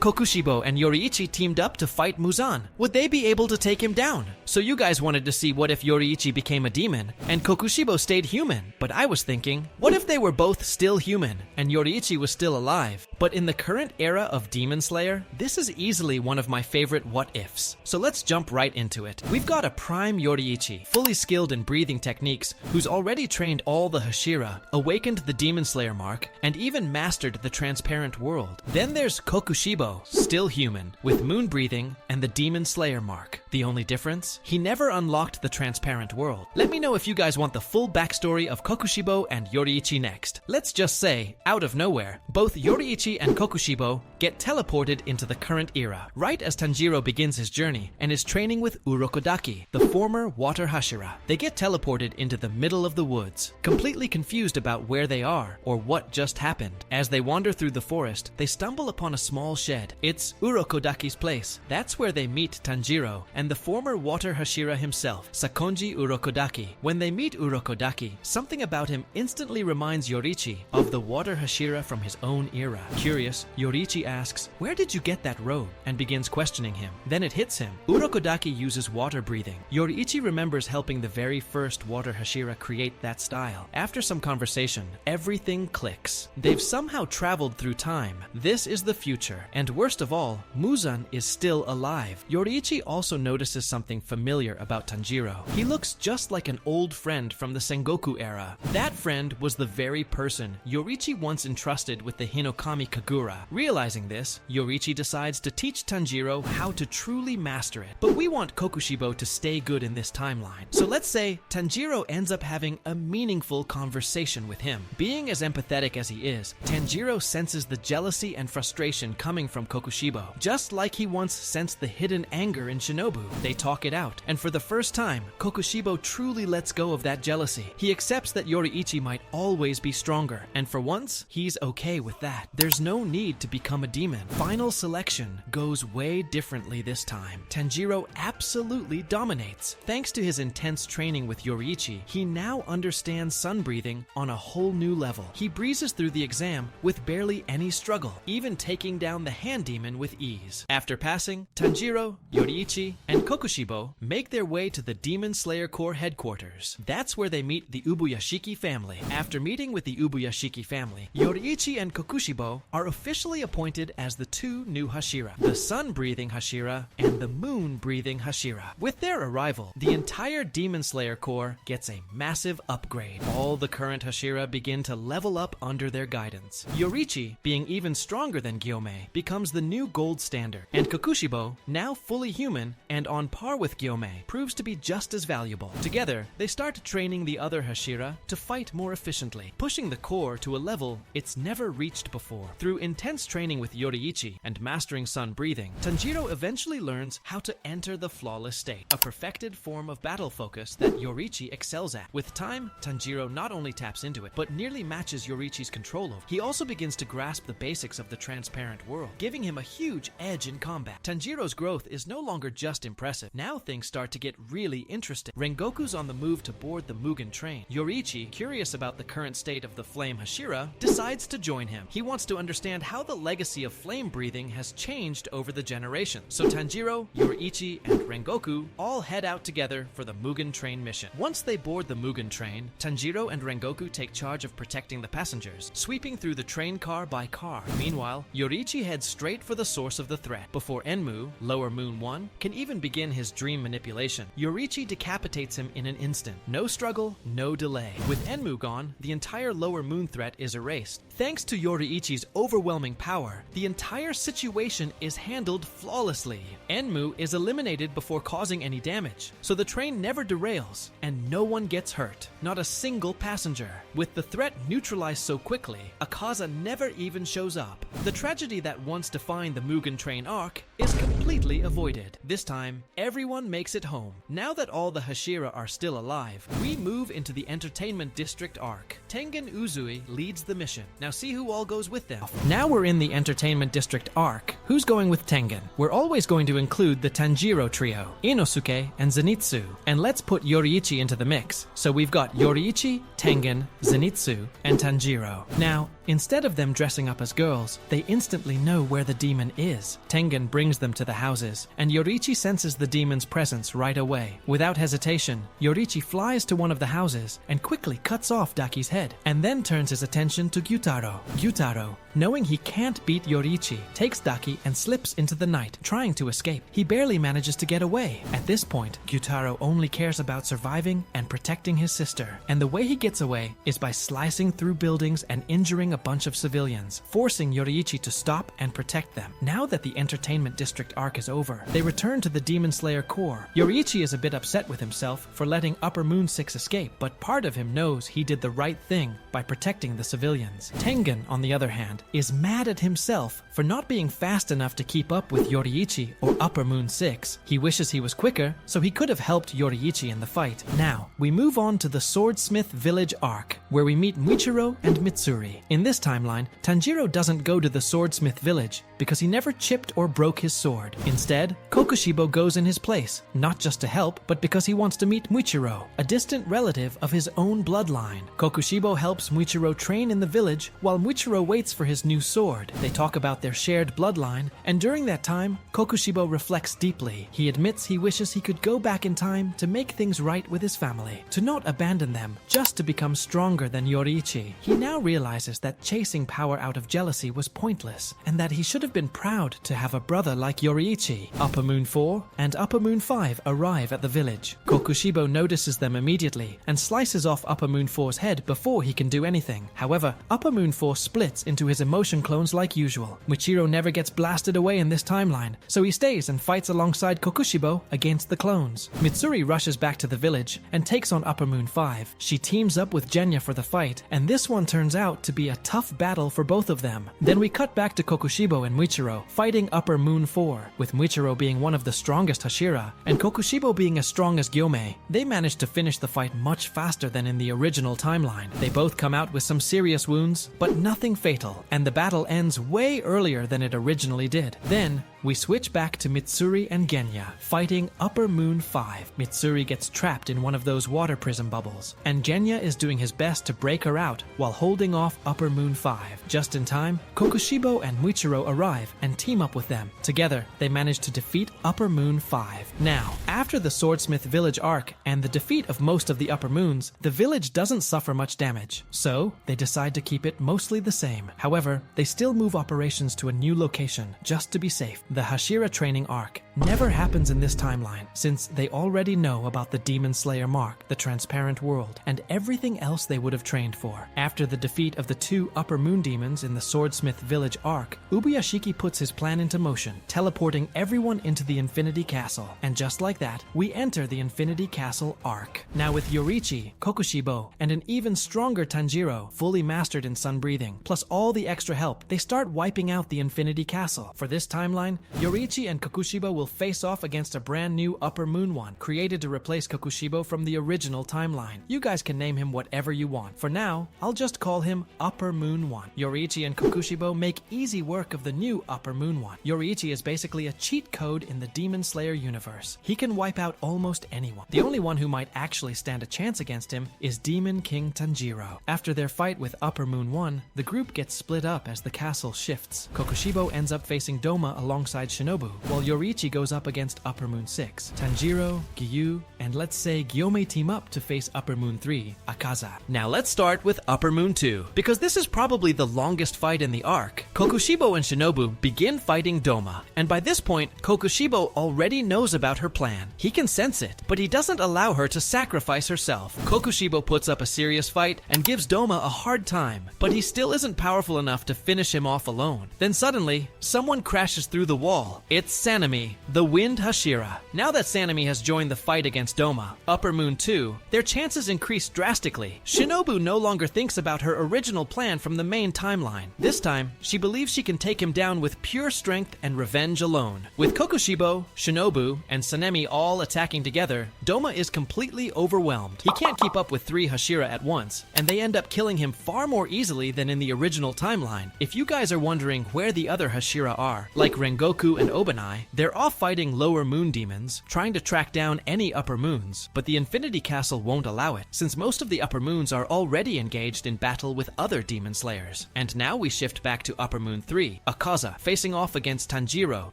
Kokushibo and Yoriichi teamed up to fight Muzan? Would they be able to take him down? So you guys wanted to see what if Yoriichi became a demon and Kokushibo stayed human. But I was thinking, what if they were both still human and Yoriichi was still alive? But in the current era of Demon Slayer, this is easily one of my favorite what ifs. So let's jump right into it. We've got a prime Yoriichi, fully skilled in breathing techniques, who's already trained all the Hashira, awakened the Demon Slayer mark, and even mastered the transparent world. Then there's Kokushibo, still human, with moon breathing and the Demon Slayer mark. The only difference? He never unlocked the transparent world. Let me know if you guys want the full backstory of Kokushibo and Yoriichi next. Let's just say, out of nowhere, both Yoriichi and Kokushibo get teleported into the current era, right as Tanjiro begins his journey and is training with Urokodaki, the former water Hashira. They get teleported into the middle of the woods, completely confused about where they are or what just happened. As they wander through the forest, they stumble upon a small shed. It's Urokodaki's place. That's where they meet Tanjiro and the former water Hashira himself, Sakonji Urokodaki. When they meet Urokodaki, something about him instantly reminds Yoriichi of the water Hashira from his own era. Curious, Yoriichi asks, "Where did you get that robe?" and begins questioning him. Then it hits him. Urokodaki uses water breathing. Yoriichi remembers helping the very first water Hashira create that style. After some conversation, everything clicks. They've somehow traveled through time. This is the future. And worst of all, Muzan is still alive. Yoriichi also notices something familiar about Tanjiro. He looks just like an old friend from the Sengoku era. That friend was the very person Yoriichi once entrusted with the Hinokami Kagura. Realizing this, Yoriichi decides to teach Tanjiro how to truly master it. But we want Kokushibo to stay good in this timeline. So let's say Tanjiro ends up having a meaningful conversation with him. Being as empathetic as he is, Tanjiro senses the jealousy and frustration coming from Kokushibo, just like he once sensed the hidden anger in Shinobu. They talk it out, and for the first time, Kokushibo truly lets go of that jealousy. He accepts that Yoriichi might always be stronger, and for once, he's okay with that. There's no need to become a demon. Final selection goes way differently this time. Tanjiro absolutely dominates. Thanks to his intense training with Yoriichi, he now understands sun breathing on a whole new level. He breezes through the exam with barely any struggle, even taking down the hand demon with ease. After passing, Tanjiro, Yoriichi, and Kokushibo make their way to the Demon Slayer Corps headquarters. That's where they meet the Ubuyashiki family. After meeting with the Ubuyashiki family, Yoriichi and Kokushibo are officially appointed as the two new Hashira, the sun-breathing Hashira and the moon-breathing Hashira. With their arrival, the entire Demon Slayer Corps gets a massive upgrade. All the current Hashira begin to level up under their guidance. Yoriichi, being even stronger than Gyomei, becomes the new gold standard, and Kokushibo, now fully human and on par with Gyomei, proves to be just as valuable. Together, they start training the other Hashira to fight more efficiently, pushing the Corps to a level it's never reached before. Through intense training with Yoriichi and mastering sun breathing, Tanjiro eventually learns how to enter the flawless state, a perfected form of battle focus that Yoriichi excels at. With time, Tanjiro not only taps into it, but nearly matches Yoriichi's control over it. He also begins to grasp the basics of the transparent world, giving him a huge edge in combat. Tanjiro's growth is no longer just impressive. Now things start to get really interesting. Rengoku's on the move to board the Mugen train. Yoriichi, curious about the current state of the Flame Hashira, decides to join him. He wants to understand how the legacy of flame breathing has changed over the generations. So Tanjiro, Yoriichi, and Rengoku all head out together for the Mugen train mission. Once they board the Mugen train, Tanjiro and Rengoku take charge of protecting the passengers, sweeping through the train car by car. Meanwhile, Yoriichi heads straight for the source of the threat. Before Enmu, Lower Moon 1, can even begin his dream manipulation, Yoriichi decapitates him in an instant. No struggle, no delay. With Enmu gone, the entire Lower Moon threat is erased. Thanks to Yoriichi's overwhelming power, the entire situation is handled flawlessly. Enmu is eliminated before causing any damage, so the train never derails, and no one gets hurt. Not a single passenger. With the threat neutralized so quickly, Akaza never even shows up. The tragedy that once defined the Mugen train arc is completely avoided. This time, everyone makes it home. Now that all the Hashira are still alive, we move into the Entertainment District arc. Tengen Uzui leads the mission. Now see who all goes with them. Now we're in the Entertainment District arc. Who's going with Tengen? We're always going to include the Tanjiro trio, Inosuke and Zenitsu. And let's put Yoriichi into the mix. So we've got Yoriichi, Tengen, Zenitsu, and Tanjiro. Now, Instead of them dressing up as girls, they instantly know where the demon is. Tengen brings them to the houses, and Yoriichi senses the demon's presence right away. Without hesitation, Yoriichi flies to one of the houses and quickly cuts off Daki's head, and then turns his attention to Gyutaro. Gyutaro, knowing he can't beat Yoriichi, takes Daki and slips into the night, trying to escape. He barely manages to get away. At this point, Gyutaro only cares about surviving and protecting his sister, and the way he gets away is by slicing through buildings and injuring a bunch of civilians, forcing Yoriichi to stop and protect them. Now that the Entertainment District arc is over, they return to the Demon Slayer core. Yoriichi is a bit upset with himself for letting Upper Moon 6 escape, but part of him knows he did the right thing by protecting the civilians. Tengen, on the other hand, is mad at himself for not being fast enough to keep up with Yoriichi or Upper Moon 6. He wishes he was quicker, so he could have helped Yoriichi in the fight. Now, we move on to the Swordsmith Village arc, where we meet Muichiro and Mitsuri. In this timeline, Tanjiro doesn't go to the Swordsmith Village because he never chipped or broke his sword. Instead, Kokushibo goes in his place, not just to help, but because he wants to meet Muichiro, a distant relative of his own bloodline. Kokushibo helps Muichiro train in the village while Muichiro waits for his new sword. They talk about their shared bloodline, and during that time, Kokushibo reflects deeply. He admits he wishes he could go back in time to make things right with his family, to not abandon them just to become stronger than Yoriichi. He now realizes that chasing power out of jealousy was pointless, and that he should have been proud to have a brother like Yoriichi. Upper Moon 4 and Upper Moon 5 arrive at the village. Kokushibo notices them immediately and slices off Upper Moon 4's head before he can do anything. However, Upper Moon 4 splits into his emotion clones like usual. Muichiro never gets blasted away in this timeline, so he stays and fights alongside Kokushibo against the clones. Mitsuri rushes back to the village and takes on Upper Moon 5. She teams up with Genya for the fight, and this one turns out to be a tough battle for both of them. Then we cut back to Kokushibo and Muichiro fighting Upper Moon 4, with Muichiro being one of the strongest Hashira, and Kokushibo being as strong as Gyomei. They managed to finish the fight much faster than in the original timeline. They both come out with some serious wounds, but nothing fatal, and the battle ends way earlier than it originally did. Then, we switch back to Mitsuri and Genya, fighting Upper Moon 5. Mitsuri gets trapped in one of those water prism bubbles, and Genya is doing his best to break her out while holding off Upper Moon 5. Just in time, Kokushibo and Muichiro arrive and team up with them. Together, they manage to defeat Upper Moon 5. Now, after the Swordsmith Village arc and the defeat of most of the Upper Moons, the village doesn't suffer much damage, so they decide to keep it mostly the same. However, they still move operations to a new location just to be safe. The Hashira training arc never happens in this timeline, since they already know about the Demon Slayer mark, the transparent world, and everything else they would have trained for. After the defeat of the two Upper Moon demons in the Swordsmith Village arc, Ubuyashiki puts his plan into motion, teleporting everyone into the Infinity Castle. And just like that, we enter the Infinity Castle arc. Now with Yoriichi, Kokushibo, and an even stronger Tanjiro fully mastered in sun breathing, plus all the extra help, they start wiping out the Infinity Castle. For this timeline, Yoriichi and Kokushibo will face off against a brand new Upper Moon one, created to replace Kokushibo from the original timeline. You guys can name him whatever you want. For now, I'll just call him Upper Moon 1. Yoriichi and Kokushibo make easy work of the new Upper Moon 1. Yoriichi is basically a cheat code in the Demon Slayer universe. He can wipe out almost anyone. The only one who might actually stand a chance against him is Demon King Tanjiro. After their fight with Upper Moon 1, the group gets split up as the castle shifts. Kokushibo ends up facing Doma alongside Shinobu, while Yoriichi goes up against Upper Moon 6. Tanjiro, Gyu, and let's say Gyomei team up to face Upper Moon 3, Akaza. Now let's start with Upper Moon 2, because this is probably the longest fight in the arc. Kokushibo and Shinobu begin fighting Doma, and by this point, Kokushibo already knows about her plan. He can sense it, but he doesn't allow her to sacrifice herself. Kokushibo puts up a serious fight and gives Doma a hard time, but he still isn't powerful enough to finish him off alone. Then suddenly, someone crashes through the wall. It's Sanemi, the Wind Hashira. Now that Sanemi has joined the fight against Doma, Upper Moon 2, their chances increase drastically. Shinobu no longer thinks about her original plan from the main timeline. This time, she believes she can take him down with pure strength and revenge alone. With Kokushibo, Shinobu, and Sanemi all attacking together, Doma is completely overwhelmed. He can't keep up with 3 Hashira at once, and they end up killing him far more easily than in the original timeline. timeline, if you guys are wondering where the other Hashira are, like Rengoku and Obanai, they're off fighting lower moon demons, trying to track down any upper moons, but the Infinity Castle won't allow it, since most of the upper moons are already engaged in battle with other demon slayers. And now we shift back to Upper Moon 3, Akaza, facing off against Tanjiro,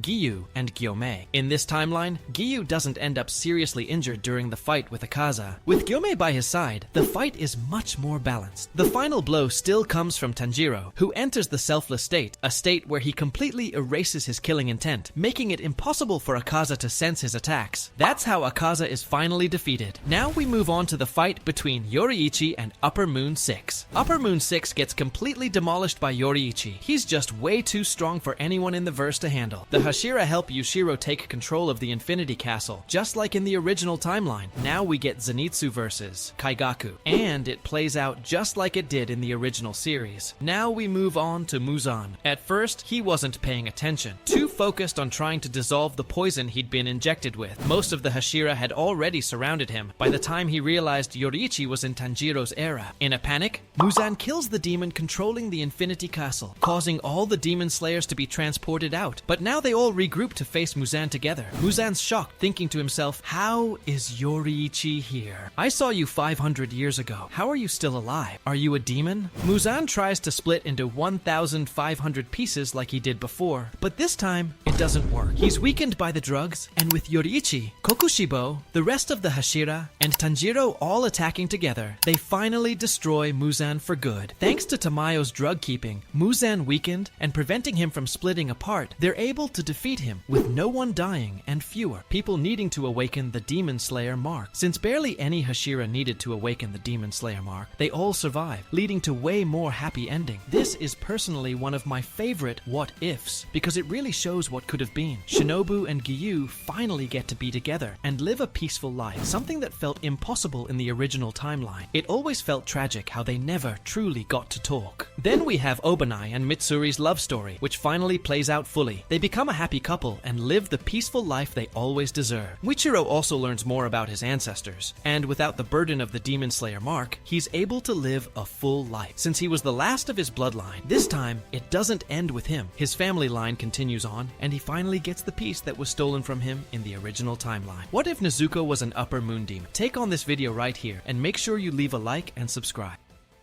Giyu, and Gyomei. In this timeline, Giyu doesn't end up seriously injured during the fight with Akaza. With Gyomei by his side, the fight is much more balanced. The final blow still comes from Tanjiro, who enters the selfless state, a state where he completely erases his killing intent, making it impossible for Akaza to sense his attacks. That's how Akaza is finally defeated. Now we move on to the fight between Yoriichi and Upper Moon 6. Upper Moon 6 gets completely demolished by Yoriichi. He's just way too strong for anyone in the verse to handle. The Hashira help Yushiro take control of the Infinity Castle, just like in the original timeline. Now we get Zenitsu versus Kaigaku, and it plays out just like it did in the original series. Now we move on to Muzan. At first, he wasn't paying attention, too focused on trying to dissolve the poison he'd been injected with. Most of the Hashira had already surrounded him by the time he realized Yoriichi was in Tanjiro's era. In a panic, Muzan kills the demon controlling the Infinity Castle, causing all the demon slayers to be transported out. But now they all regroup to face Muzan together. Muzan's shocked, thinking to himself, how is Yoriichi here? I saw you 500 years ago. How are you still alive? Are you a demon? Muzan tries to split into 1,500 pieces like he did before, but this time, it doesn't work. He's weakened by the drugs, and with Yoriichi, Kokushibo, the rest of the Hashira, and Tanjiro all attacking together, they finally destroy Muzan for good. Thanks to Tamayo's drug keeping, Muzan weakened, and preventing him from splitting apart, they're able to defeat him, with no one dying and fewer people needing to awaken the Demon Slayer mark. Since barely any Hashira needed to awaken the Demon Slayer mark, they all survive, leading to way more happy ending. This is personally one of my favorite what-ifs, because it really shows what could have been. Shinobu and Giyu finally get to be together and live a peaceful life, something that felt impossible in the original timeline. It always felt tragic how they never truly got to talk. Then we have Obanai and Mitsuri's love story, which finally plays out fully. They become a happy couple and live the peaceful life they always deserve. Michiro also learns more about his ancestors, and without the burden of the Demon Slayer mark, he's able to live a full life. Since he was the last of his bloodline, this time, it doesn't end with him. His family line continues on, and he finally gets the piece that was stolen from him in the original timeline. What if Nezuko was an Upper Moon demon? Take on this video right here, and make sure you leave a like and subscribe.